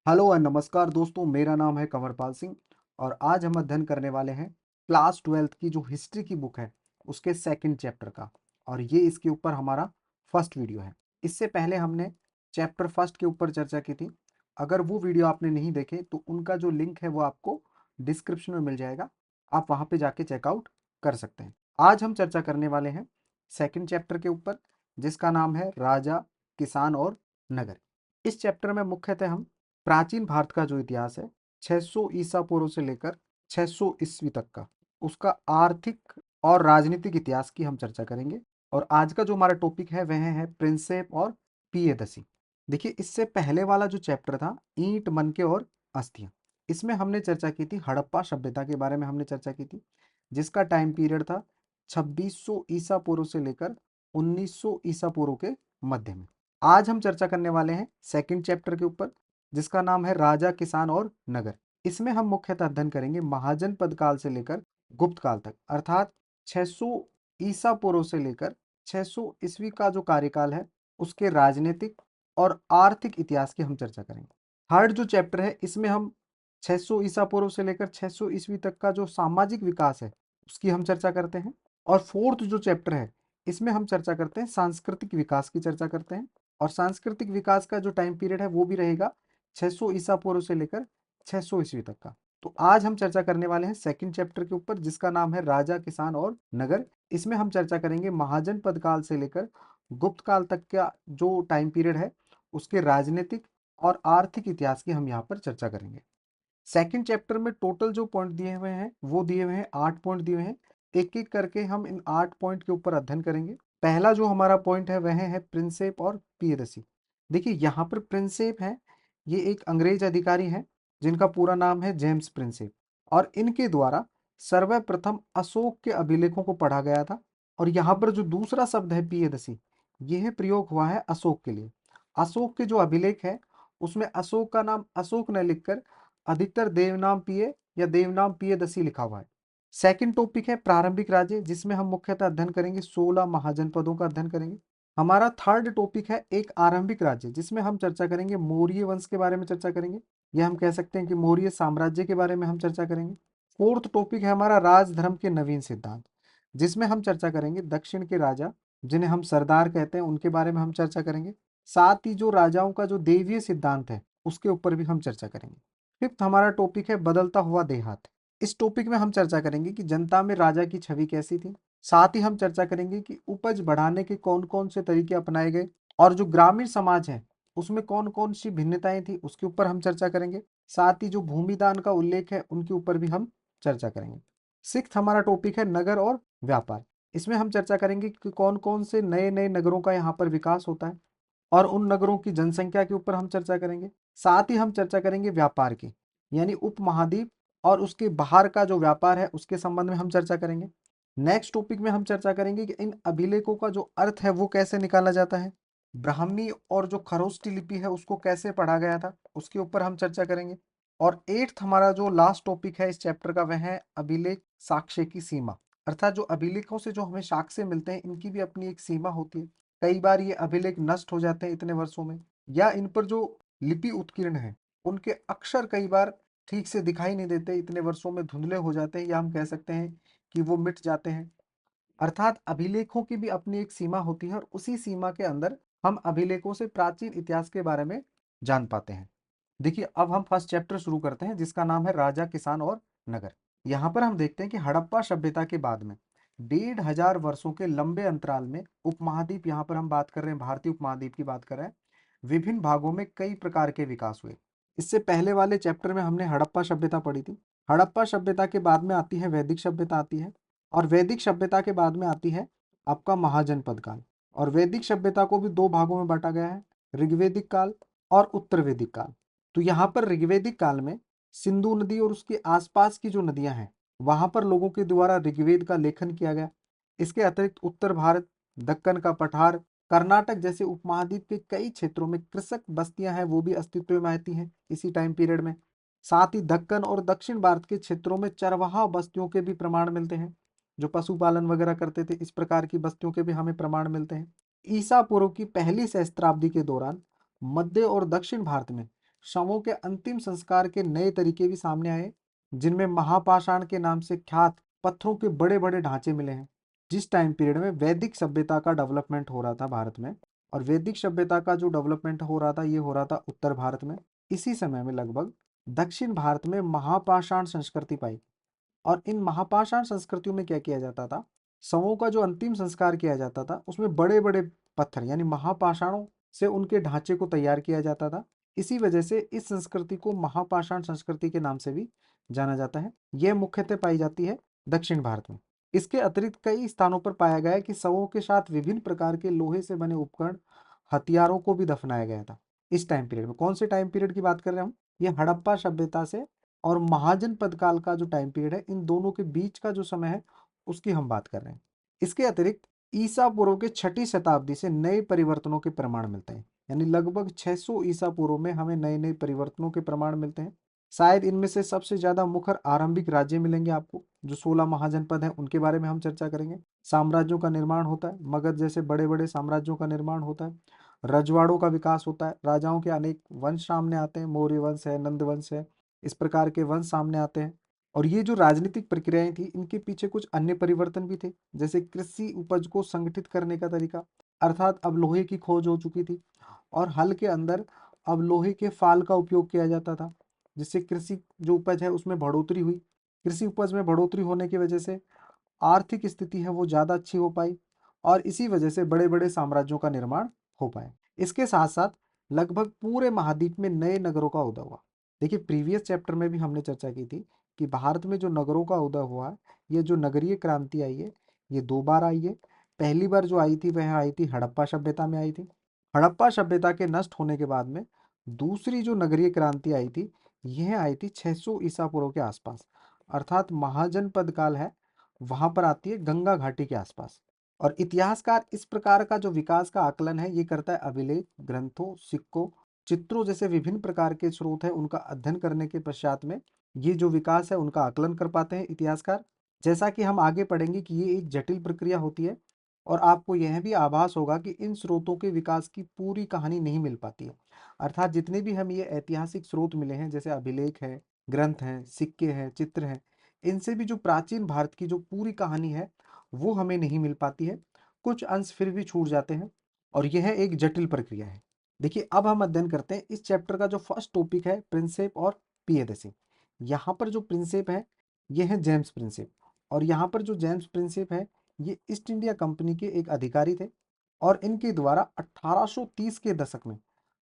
Hello और नमस्कार दोस्तों, मेरा नाम है कंवरपाल सिंह और आज हम अध्ययन करने वाले हैं क्लास 12th की जो हिस्ट्री की बुक है उसके सेकंड चैप्टर का। और ये इसके ऊपर हमारा फर्स्ट वीडियो है। इससे पहले हमने चैप्टर फर्स्ट के ऊपर चर्चा की थी। अगर वो वीडियो आपने नहीं देखे तो उनका जो लिंक है वो आपको डिस्क्रिप्शन में मिल जाएगा, आप वहाँ पे जाके चेकआउट कर सकते हैं। आज हम चर्चा करने वाले हैं सेकंड चैप्टर के ऊपर, जिसका नाम है राजा, किसान और नगर। इस चैप्टर में मुख्यतः हम प्राचीन भारत का जो इतिहास है 600 ईसा पूर्व से लेकर 600 ईस्वी तक का, उसका आर्थिक और राजनीतिक इतिहास की हम चर्चा करेंगे। और आज का जो हमारा टॉपिक है वह है प्रिंसेप और पियदसी। देखिए, इससे पहले वाला जो चैप्टर था ईंट, मनके और अस्थियां, इसमें हमने चर्चा की थी हड़प्पा सभ्यता के बारे में हमने चर्चा की थी, जिसका टाइम पीरियड था 2600 ईसा पूर्व से लेकर 1900 ईसा पूर्व के मध्य में। आज हम चर्चा करने वाले हैं सेकंड चैप्टर के ऊपर, जिसका नाम है राजा, किसान और नगर। इसमें हम मुख्यतः अध्ययन करेंगे महाजनपद काल से लेकर गुप्त काल तक, अर्थात 600 ईसा पूर्व से लेकर 600 ईस्वी का जो कार्यकाल है उसके राजनीतिक और आर्थिक इतिहास की हम चर्चा करेंगे। थर्ड जो चैप्टर है इसमें हम 600 ईसा पूर्व से लेकर 600 ईस्वी तक का जो सामाजिक विकास है उसकी हम चर्चा करते हैं। और फोर्थ जो चैप्टर है इसमें हम चर्चा करते हैं सांस्कृतिक विकास की चर्चा करते हैं। और सांस्कृतिक विकास का जो टाइम पीरियड है वो भी रहेगा 600 ईसा पूर्व से लेकर 600 ईस्वी तक का। तो आज हम चर्चा करने वाले हैं सेकंड चैप्टर के ऊपर, जिसका नाम है राजा, किसान और नगर। इसमें हम चर्चा करेंगे महाजनपद काल से लेकर गुप्त काल तक का जो टाइम पीरियड है उसके राजनीतिक और आर्थिक इतिहास की हम यहाँ पर चर्चा करेंगे। सेकंड चैप्टर में टोटल जो पॉइंट दिए हुए हैं वो दिए हुए हैं 8 पॉइंट दिए हुए हैं। एक एक करके हम इन 8 पॉइंट के ऊपर अध्ययन करेंगे। पहला जो हमारा पॉइंट है वह है प्रिंसेप और पियदसी। देखिए, यहाँ पर प्रिंसेप है, ये एक अंग्रेज अधिकारी हैं जिनका पूरा नाम है जेम्स प्रिंसेप, और इनके द्वारा सर्वप्रथम अशोक के अभिलेखों को पढ़ा गया था। और यहाँ पर जो दूसरा शब्द है पियदसी, यह प्रयोग हुआ है अशोक के लिए। अशोक के जो अभिलेख है उसमें अशोक का नाम अशोक न लिखकर अधिकतर देवनाम पिय या देवनाम पियदसी लिखा हुआ है। सेकंड टॉपिक है प्रारंभिक राज्य, जिसमें हम मुख्यतः अध्ययन करेंगे 16 महाजनपदों का अध्ययन करेंगे। हमारा थर्ड टॉपिक है एक आरंभिक राज्य, जिसमें हम चर्चा करेंगे मौर्य वंश के बारे में चर्चा करेंगे, या हम कह सकते हैं कि मौर्य साम्राज्य के बारे में हम चर्चा करेंगे। फोर्थ टॉपिक है हमारा राजधर्म के नवीन सिद्धांत, जिसमें हम चर्चा करेंगे दक्षिण के राजा जिन्हें हम सरदार कहते हैं उनके बारे में हम चर्चा करेंगे। साथ ही जो राजाओं का जो देवीय सिद्धांत है उसके ऊपर भी हम चर्चा करेंगे। फिफ्थ हमारा टॉपिक है बदलता हुआ देहात। इस टॉपिक में हम चर्चा करेंगे कि जनता में राजा की छवि कैसी थी। साथ ही हम चर्चा करेंगे कि उपज बढ़ाने के कौन कौन से तरीके अपनाए गए, और जो ग्रामीण समाज है उसमें कौन कौन सी भिन्नताएं थी उसके ऊपर हम चर्चा करेंगे। साथ ही जो भूमिदान का उल्लेख है उनके ऊपर भी हम चर्चा करेंगे। सिक्स्थ हमारा टॉपिक है नगर और व्यापार। इसमें हम चर्चा करेंगे कि कौन कौन से नए नए नगरों का यहाँ पर विकास होता है, और उन नगरों की जनसंख्या के ऊपर हम चर्चा करेंगे। साथ ही हम चर्चा करेंगे व्यापार की, यानी उपमहाद्वीप और उसके बाहर का जो व्यापार है उसके संबंध में हम चर्चा करेंगे। नेक्स्ट टॉपिक में हम चर्चा करेंगे कि इन अभिलेखों का जो अर्थ है वो कैसे निकाला जाता है, ब्राह्मी और जो खरोष्टी लिपि है उसको कैसे पढ़ा गया था उसके ऊपर हम चर्चा करेंगे। और एट्थ हमारा जो लास्ट टॉपिक है इस चैप्टर का वह है अभिलेख साक्ष्य की सीमा, अर्थात जो अभिलेखों से जो हमें साक्ष्य मिलते हैं इनकी भी अपनी एक सीमा होती है। कई बार ये अभिलेख नष्ट हो जाते हैं इतने वर्षों में, या इन पर जो लिपि उत्कीर्ण है उनके अक्षर कई बार ठीक से दिखाई नहीं देते, इतने वर्षों में धुंधले हो जाते हैं, या हम कह सकते हैं कि वो मिट जाते हैं। अर्थात अभिलेखों की भी अपनी एक सीमा होती है और उसी सीमा के अंदर हम अभिलेखों से प्राचीन इतिहास के बारे में जान पाते हैं। देखिए, अब हम फर्स्ट चैप्टर शुरू करते हैं जिसका नाम है राजा, किसान और नगर। यहाँ पर हम देखते हैं कि हड़प्पा सभ्यता के बाद में 1500 वर्षों के लंबे अंतराल में उपमहाद्वीप, यहाँ पर हम बात कर रहे हैं भारतीय उपमहाद्वीप की बात कर रहे हैं, विभिन्न भागों में कई प्रकार के विकास हुए। इससे पहले वाले चैप्टर में हमने हड़प्पा सभ्यता पढ़ी थी। हड़प्पा सभ्यता के बाद में आती है वैदिक सभ्यता आती है, और वैदिक सभ्यता के बाद में आती है आपका महाजनपद काल। और वैदिक सभ्यता को भी दो भागों में बांटा गया है, ऋग्वैदिक काल और उत्तर वैदिक काल। तो यहाँ पर ऋग्वैदिक काल में सिंधु नदी और उसके आसपास की जो नदियां हैं वहां पर लोगों के द्वारा ऋग्वेद का लेखन किया गया। इसके अतिरिक्त उत्तर भारत, दक्कन का पठार, कर्नाटक जैसे उपमहाद्वीप के कई क्षेत्रों में कृषक बस्तियां हैं वो भी अस्तित्व में आती हैं इसी टाइम पीरियड में। साथ ही दक्कन और दक्षिण भारत के क्षेत्रों में चरवाहा बस्तियों के भी प्रमाण मिलते हैं, जो पशुपालन वगैरह करते थे, इस प्रकार की बस्तियों के भी हमें प्रमाण मिलते हैं। ईसा पूर्व की पहली सहस्त्राब्दी के दौरान मध्य और दक्षिण भारत में शवों के अंतिम संस्कार के नए तरीके भी सामने आए, जिनमें महापाषाण के नाम से ख्यात पत्थरों के बड़े बड़े ढांचे मिले हैं। जिस टाइम पीरियड में वैदिक सभ्यता का डेवलपमेंट हो रहा था भारत में, और वैदिक सभ्यता का जो डेवलपमेंट हो रहा था ये हो रहा था उत्तर भारत में, इसी समय में लगभग दक्षिण भारत में महापाषाण संस्कृति पाई। और इन महापाषाण संस्कृतियों में क्या किया जाता था, शवों का जो अंतिम संस्कार किया जाता था उसमें बड़े बड़े पत्थर यानी महापाषाणों से उनके ढांचे को तैयार किया जाता था। इसी वजह से इस संस्कृति को महापाषाण संस्कृति के नाम से भी जाना जाता है। यह मुख्यतः पाई जाती है दक्षिण भारत में। इसके अतिरिक्त कई स्थानों पर पाया गया है कि शवों के साथ विभिन्न प्रकार के लोहे से बने उपकरण, हथियारों को भी दफनाया गया था इस टाइम पीरियड में। कौन से टाइम पीरियड की बात कर रहे हैं हम, ये हड़प्पा सभ्यता से और महाजनपद काल का जो टाइम पीरियड है, इन दोनों के बीच का जो समय है उसकी हम बात कर रहे हैं। इसके अतिरिक्त ईसा पूर्व के 6ठी शताब्दी से नए परिवर्तनों के प्रमाण मिलते हैं, यानी लगभग 600 ईसा पूर्व में हमें नए नए परिवर्तनों के प्रमाण मिलते हैं। शायद इनमें से सबसे ज्यादा मुखर आरंभिक राज्य मिलेंगे आपको, जो 16 महाजनपद हैं उनके बारे में हम चर्चा करेंगे। साम्राज्यों का निर्माण होता है, मगध जैसे बड़े बड़े साम्राज्यों का निर्माण होता है, रजवाड़ों का विकास होता है, राजाओं के अनेक वंश सामने आते हैं, मौर्य वंश है, नंद वंश है, इस प्रकार के वंश सामने आते हैं। और ये जो राजनीतिक प्रक्रियाएं थी, इनके पीछे कुछ अन्य परिवर्तन भी थे, जैसे कृषि उपज को संगठित करने का तरीका, अर्थात अब लोहे की खोज हो चुकी थी और हल के अंदर अब लोहे के फाल का उपयोग किया जाता था, जिससे कृषि जो उपज है उसमें बढ़ोतरी हुई। कृषि उपज में बढ़ोतरी होने की वजह से आर्थिक स्थिति है वो ज़्यादा अच्छी हो पाई और इसी वजह से बड़े बड़े साम्राज्यों का निर्माण हो पाया। इसके साथ साथ लगभग पूरे महाद्वीप में नए नगरों का उदय हुआ। देखिए, प्रीवियस चैप्टर में भी हमने चर्चा की थी कि भारत में जो नगरों का उदय हुआ है, ये जो नगरीय क्रांति आई है, ये 2 बार आई है। पहली बार जो आई थी वह आई थी हड़प्पा सभ्यता में आई थी। हड़प्पा सभ्यता के नष्ट होने के बाद में दूसरी जो नगरीय क्रांति आई थी, यह आई थी 600 ईसा पूर्व के आसपास, अर्थात महाजनपद काल है वहां पर आती है, गंगा घाटी के आसपास। और इतिहासकार इस प्रकार का जो विकास का आकलन है ये करता है अभिलेख, ग्रंथों, सिक्कों, चित्रों जैसे विभिन्न प्रकार के स्रोत है उनका अध्ययन करने के पश्चात में ये जो विकास है उनका आकलन कर पाते हैं इतिहासकार। जैसा कि हम आगे पढ़ेंगे कि ये एक जटिल प्रक्रिया होती है और आपको यह भी आभास होगा कि इन स्रोतों के विकास की पूरी कहानी नहीं मिल पाती है। अर्थात जितने भी हम ये ऐतिहासिक स्रोत मिले हैं, जैसे अभिलेख है, ग्रंथ हैं, सिक्के हैं, चित्र हैं, इनसे भी जो प्राचीन भारत की जो पूरी कहानी है वो हमें नहीं मिल पाती है। कुछ अंश फिर भी छूट जाते हैं और यह एक जटिल प्रक्रिया है। देखिए, अब हम अध्ययन करते हैं इस चैप्टर का जो फर्स्ट टॉपिक है, प्रिंसेप और पियदसी। यहाँ पर जो प्रिंसेप है ये है जेम्स प्रिंसेप, और यहाँ पर जो जेम्स प्रिंसेप है ये ईस्ट इंडिया कंपनी के एक अधिकारी थे और इनके द्वारा 1830 के दशक में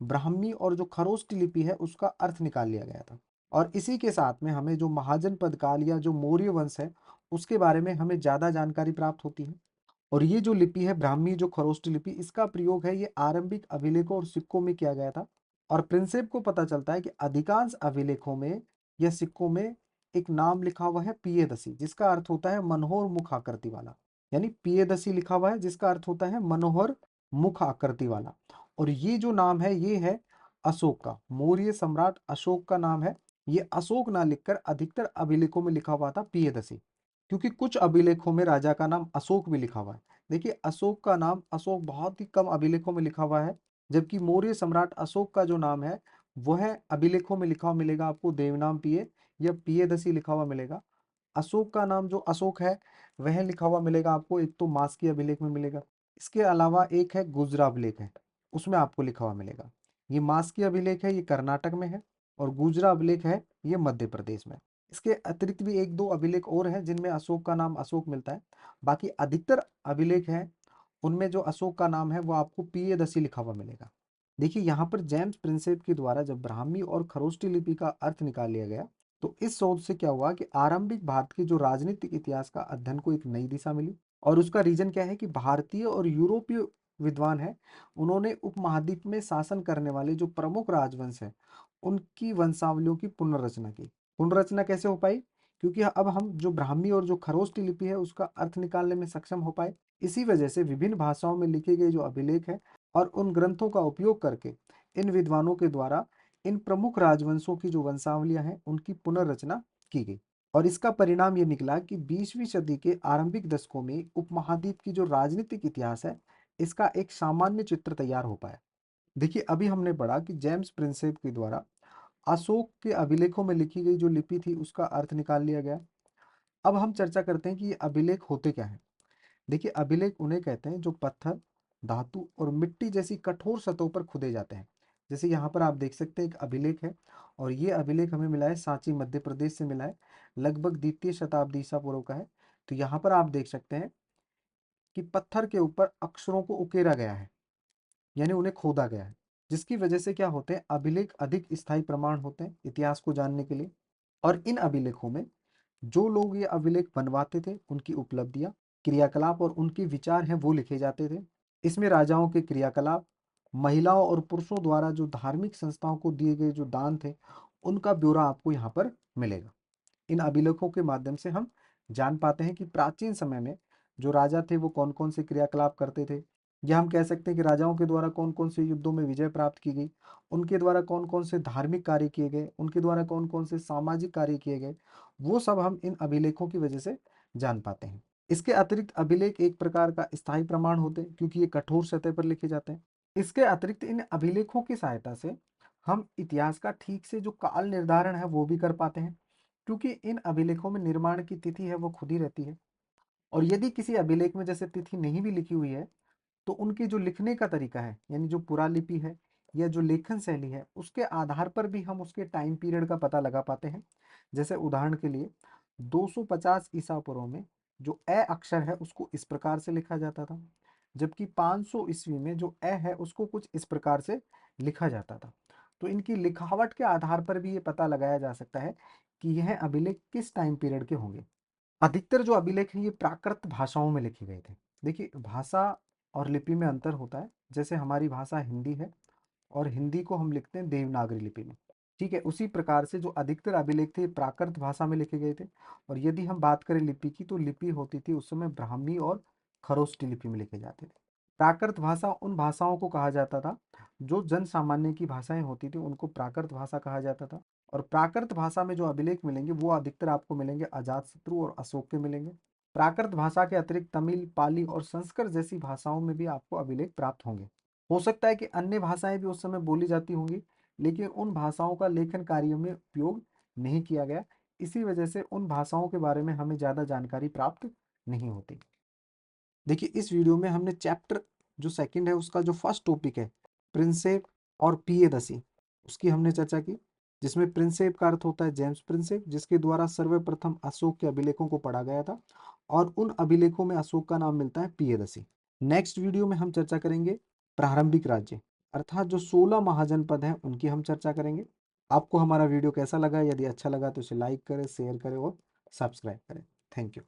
ब्राह्मी और जो खरोष्टी लिपि है उसका अर्थ निकाल लिया गया था। और इसी के साथ में हमें जो महाजनपद काल या जो मौर्य वंश है उसके बारे में हमें ज़्यादा जानकारी प्राप्त होती है। और ये जो लिपि है ब्राह्मी जो खरोष्टी लिपि, इसका प्रयोग है ये आरंभिक अभिलेखों और सिक्कों में किया गया था। और प्रिंसेप को पता चलता है कि अधिकांश अभिलेखों में या सिक्कों में एक नाम लिखा हुआ है पियदसी, जिसका अर्थ होता है मनोहर मुख आकृति वाला, यानी पियदसी लिखा हुआ है जिसका अर्थ होता है मनोहर मुख आकृति वाला। और ये जो नाम है ये है अशोक का, मौर्य सम्राट अशोक का नाम है। ये अशोक ना लिखकर अधिकतर अभिलेखों में लिखा हुआ था पियदसी, क्योंकि कुछ अभिलेखों में राजा का नाम अशोक भी लिखा हुआ है। देखिए, अशोक का नाम अशोक बहुत ही कम अभिलेखों में लिखा हुआ है, जबकि मौर्य सम्राट अशोक का जो नाम है वह अभिलेखों में लिखा हुआ मिलेगा आपको देवनाम पिय या पियदसी लिखा हुआ मिलेगा। अशोक का नाम जो अशोक है वह लिखा हुआ मिलेगा आपको एक तो मास्की अभिलेख में मिलेगा, इसके अलावा एक है गुजरा अभिलेख है, उसमें आपको लिखा हुआ मिलेगा। ये मास्की अभिलेख है ये कर्नाटक में है और गुजरा अभिलेख है ये मध्य प्रदेश में। इसके अतिरिक्त भी एक दो अभिलेख और हैं जिनमें अशोक का नाम अशोक मिलता है। बाकी अधिकतर अभिलेख हैं उनमें जो अशोक का नाम है वो आपको पियदसी लिखा हुआ मिलेगा। देखिए, यहाँ पर जेम्स प्रिंसेप के द्वारा जब ब्राह्मी और खरोष्टी लिपि का अर्थ निकाल लिया गया तो इस शोध से क्या हुआ कि आरंभिक भारत के जो राजनीतिक इतिहास का अध्ययन को एक नई दिशा मिली। और उसका रीजन क्या है कि भारतीय और यूरोपीय विद्वान है उन्होंने उपमहाद्वीप में शासन करने वाले जो प्रमुख राजवंश है उनकी वंशावलियों की पुनर्रचना की। पुनर्रचना कैसे हो पाई, क्योंकि अब हम जो ब्राह्मी और जो खरोष्टी लिपि है उसका अर्थ निकालने में सक्षम हो पाए। इसी वजह से विभिन्न भाषाओं में लिखे गए जो अभिलेख है और उन ग्रंथों का उपयोग करके इन विद्वानों के द्वारा इन प्रमुख राजवंशों की जो वंशावलियां हैं उनकी पुनर्रचना की गई। और इसका परिणाम ये निकला कि 20वीं सदी के आरंभिक दशकों में उपमहाद्वीप की जो राजनीतिक इतिहास है इसका एक सामान्य चित्र तैयार हो पाया। देखिए, अभी हमने पढ़ा कि जेम्स प्रिंसेप के द्वारा अशोक के अभिलेखों में लिखी गई जो लिपि थी उसका अर्थ निकाल लिया गया। अब हम चर्चा करते हैं कि ये अभिलेख होते क्या हैं। देखिए, अभिलेख उन्हें कहते हैं जो पत्थर, धातु और मिट्टी जैसी कठोर सतहों पर खुदे जाते हैं। जैसे यहाँ पर आप देख सकते हैं एक अभिलेख है, और ये अभिलेख हमें मिला है सांची मध्य प्रदेश से मिला है, लगभग द्वितीय शताब्दी ईसा पूर्व का है। तो यहाँ पर आप देख सकते हैं कि पत्थर के ऊपर अक्षरों को उकेरा गया है, यानी उन्हें खोदा गया है, जिसकी वजह से क्या होते हैं, अभिलेख अधिक स्थायी प्रमाण होते हैं इतिहास को जानने के लिए। और इन अभिलेखों में जो लोग ये अभिलेख बनवाते थे उनकी उपलब्धियां, क्रियाकलाप और उनके विचार हैं वो लिखे जाते थे। इसमें राजाओं के क्रियाकलाप, महिलाओं और पुरुषों द्वारा जो धार्मिक संस्थाओं को दिए गए जो दान थे, उनका ब्यौरा आपको यहाँ पर मिलेगा। इन अभिलेखों के माध्यम से हम जान पाते हैं कि प्राचीन समय में जो राजा थे वो कौन कौन से क्रियाकलाप करते थे, या हम कह सकते हैं कि राजाओं के द्वारा कौन कौन से युद्धों में विजय प्राप्त की गई, उनके द्वारा कौन कौन से धार्मिक कार्य किए गए, उनके द्वारा कौन कौन से सामाजिक कार्य किए गए, वो सब हम इन अभिलेखों की वजह से जान पाते हैं। इसके अतिरिक्त अभिलेख एक प्रकार का स्थायी प्रमाण होते हैं क्योंकि ये कठोर सतह पर लिखे जाते हैं। इसके अतिरिक्त इन अभिलेखों की सहायता से हम इतिहास का ठीक से जो काल निर्धारण है वो भी कर पाते हैं, क्योंकि इन अभिलेखों में निर्माण की तिथि है वो खुद ही रहती है। और यदि किसी अभिलेख में जैसे तिथि नहीं भी लिखी हुई है, तो उनकी जो लिखने का तरीका है, यानी जो पुरालिपि है या जो लेखन शैली है, उसके आधार पर भी हम उसके टाइम पीरियड का पता लगा पाते हैं। जैसे उदाहरण के लिए 250 ईसा पूर्व में जो ए अक्षर है उसको इस प्रकार से लिखा जाता था, जबकि 500 ईस्वी में जो ए है उसको कुछ इस प्रकार से लिखा जाता था। तो इनकी लिखावट के आधार पर भी ये पता लगाया जा सकता है कि यह अभिलेख किस टाइम पीरियड के होंगे। अधिकतर जो अभिलेख हैं ये प्राकृत भाषाओं में लिखे गए थे। देखिए, भाषा और लिपि में अंतर होता है। जैसे हमारी भाषा हिंदी है और हिंदी को हम लिखते हैं देवनागरी लिपि में, ठीक है। उसी प्रकार से जो अधिकतर अभिलेख थे ये प्राकृत भाषा में लिखे गए थे। और यदि हम बात करें लिपि की, तो लिपि होती थी उस समय ब्राह्मी और खरोष्टी लिपि में लिखे जाते थे। प्राकृत भाषा उन भाषाओं को कहा जाता था जो जन सामान्य की भाषाएं होती थी, उनको प्राकृत भाषा कहा जाता था। और प्राकृत भाषा में जो अभिलेख मिलेंगे वो अधिकतर आपको मिलेंगे अजातशत्रु और अशोक के मिलेंगे। प्राकृत भाषा के अतिरिक्त तमिल, पाली और संस्कृत जैसी भाषाओं में भी आपको अभिलेख प्राप्त होंगे। हो सकता है कि अन्य भाषाएं भी उस समय बोली जाती होंगी, लेकिन उन भाषाओं का लेखन कार्यों में उपयोग नहीं किया गया। इसी वजह से उन भाषाओं के बारे में हमें ज़्यादा जानकारी प्राप्त नहीं होती। देखिए, इस वीडियो में हमने चैप्टर जो सेकंड है उसका जो फर्स्ट टॉपिक है प्रिंसेप और पियदसी, उसकी हमने चर्चा की, जिसमें प्रिंसेप का अर्थ होता है जेम्स प्रिंसेप, जिसके द्वारा सर्वप्रथम अशोक के अभिलेखों को पढ़ा गया था, और उन अभिलेखों में अशोक का नाम मिलता है पियदसी। नेक्स्ट वीडियो में हम चर्चा करेंगे प्रारंभिक राज्य, अर्थात जो 16 महाजनपद हैं उनकी हम चर्चा करेंगे। आपको हमारा वीडियो कैसा लगा? यदि अच्छा लगा तो इसे लाइक करें, शेयर करें और सब्सक्राइब करें। Thank you.